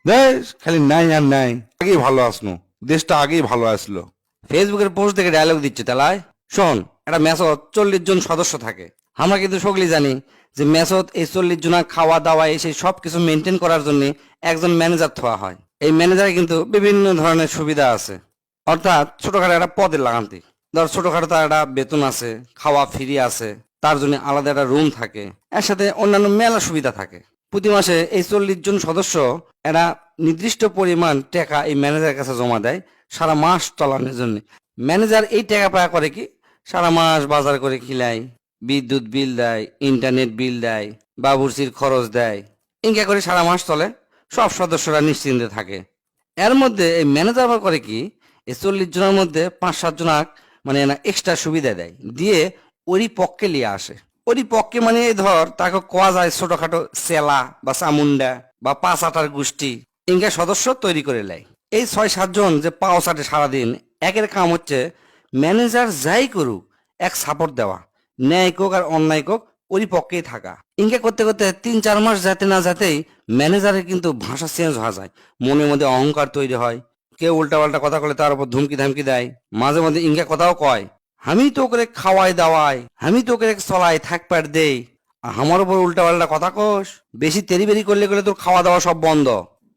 বেশ খালি নাই আর নাই, আগেই ভালো আসনো, দেশটা আগেই ভালো আসলো। ফেসবুকের পোস্ট দেখে ডায়লগ দিচ্ছে তেলায়। শোন, একটা মেসত 40 জন সদস্য থাকে। আমরা কিন্তু সকলেই জানি যে মেসত এই 40 জনা খাওয়া দাওয়া সেই সব কিছু মেনটেন করার জন্য একজন ম্যানেজার থোয়া হয়। এই ম্যানেজারে কিন্তু বিভিন্ন ধরনের সুবিধা আছে, অর্থাৎ ছোটখাটো একটা পদের লাগান্তি। ধর ছোটখাটো তার একটা বেতন আছে, খাওয়া ফ্রি আছে, তার জন্য আলাদা একটা রুম থাকে, এর সাথে অন্যান্য মেলা সুবিধা থাকে। প্রতি মাসে এই 40 জন সদস্য একটা নির্দিষ্ট পরিমাণ টাকা এই ম্যানেজারের কাছে জমা দেয় সারা মাস চালানোর জন্য। ম্যানেজার এই টাকা পায় করে কি, সারা মাস বাজার করে খিলায়, বিদ্যুৎ বিল দেয়, ইন্টারনেট বিল দেয়, বাবুর্চির খরচ দেয়। ইনকা করে সারা মাস চলে, সব সদস্যরা নিশ্চিন্তে থাকে। এর মধ্যে এই ম্যানেজার আবার করে কি, এই 40 জনের মধ্যে 5-7 জনাক মানে না এক্সট্রা সুবিধা দেয়, দিয়ে ওরই পক্ষে নিয়ে আসে। ওরই পক্ষে মানে এই ধর তাকে কোয়া যায় ছোটখাটো সেলা বা চামুন্ডা বা পাঁচ আটার গোষ্ঠী, ইনকা সদস্য তৈরি করে নেয়। এই 6-7 জন যে পাও চাটে সারাদিন, একের কাম হচ্ছে ম্যানেজার যাই করুক এক সাপোর্ট দেওয়া, ন্যায় কোক আর অন্যায় কোক ওরই পক্ষেই থাকা। ইনকা করতে করতে 3-4 মাস যেতে না যেতেই ম্যানেজারের কিন্তু ভাষা চেঞ্জ হওয়া যায়, মনের মধ্যে অহংকার তৈরি হয়। কেউ উল্টাপাল্টা কথা বলে তার উপর ধুমকি ধামকি দেয়, মাঝে মধ্যে ইনকা কথাও কয়, আমি তো ওকে খাওয়াই দাওয়াই, আমি তো ওকে চলাই থাকপার দেই, আর আমার উপর উল্টাপাল্টা কথা কোস। বেশি তেরি বেরি করলে গেলে তোর খাওয়া দাওয়া সব বন্ধ,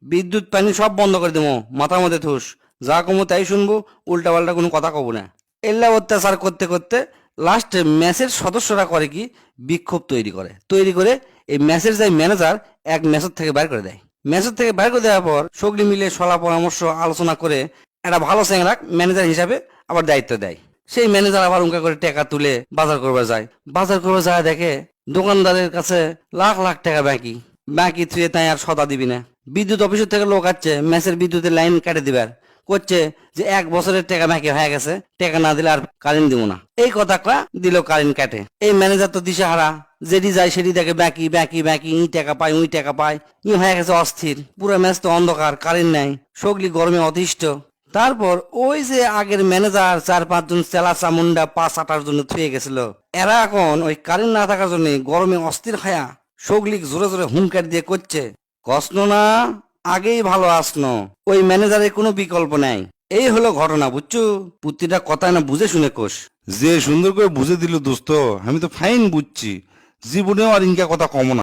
বিদ্যুৎ পানি সব বন্ধ করে দেবো, মাথার মধ্যে থুস, যা কমো তাই শুনবো, উল্টাপাল্টা কোনো কথা কব না। এল্লা অত্যাচার করতে করতে লাস্টে ম্যাচের সদস্যরা করে কি, বিক্ষোভ তৈরি করে এই ম্যাচের যাই ম্যানেজার এক ম্যাচের থেকে বাইর করে দেয়। ম্যাচের থেকে বাইর করে দেওয়ার পর সকলে মিলে সলা পরামর্শ আলোচনা করে একটা ভালো স্যাংরাক ম্যানেজার হিসাবে আবার দায়িত্ব দেয়। সেই ম্যানেজার আবার উনকা করে টাকা তুলে বাজার করবার যায় দেখে দোকানদারের কাছে লাখ লাখ টাকা বাকি, থুয়ে তাই আর সদা দিবি না। বিদ্যুৎ অফিসের থেকে লোক আসছে ম্যাচের বিদ্যুতের লাইন কেটে দিবার, করছে যে 1 বছরের টাকা বাকি হয়ে গেছে, টাকা না দিলে আর কারেন্ট দিব না। এই কথা দিল কারেন্ট কাটে। এই ম্যানেজার তো দিশাহারা, যেটি যায় সেটি দেখে বাকি ই টাকা পায় উই টাকা পায়, ই হয়ে গেছে অস্থির। পুরো ম্যাচ তো অন্ধকার, কারেন্ট নাই, সগলি গরমে অতিষ্ঠ। তারপর ওই যে আগের ম্যানেজার 4-5 জন চেলা চামুন্ডা পাঁচ আটার জন্য থুয়ে গেছিল, এরা এখন ওই কারেন্ট না থাকার জন্য গরমে অস্থির খায়া সগলিক জোরে জোরে হুমকার দিয়ে করছে, কষ্ট না, আগেই ভালো আসনো, ওই ম্যানেজারের কোনো বিকল্প নাই। এই হলো ঘটনা, বুঝছো? প্রতিটা কথা না বুঝে শুনে কোষ। যে সুন্দর করে বুঝে দিল দোস্ত, আমি তো ফাইন বুঝছি, জীবনেও আর ইনকা কথা কম না।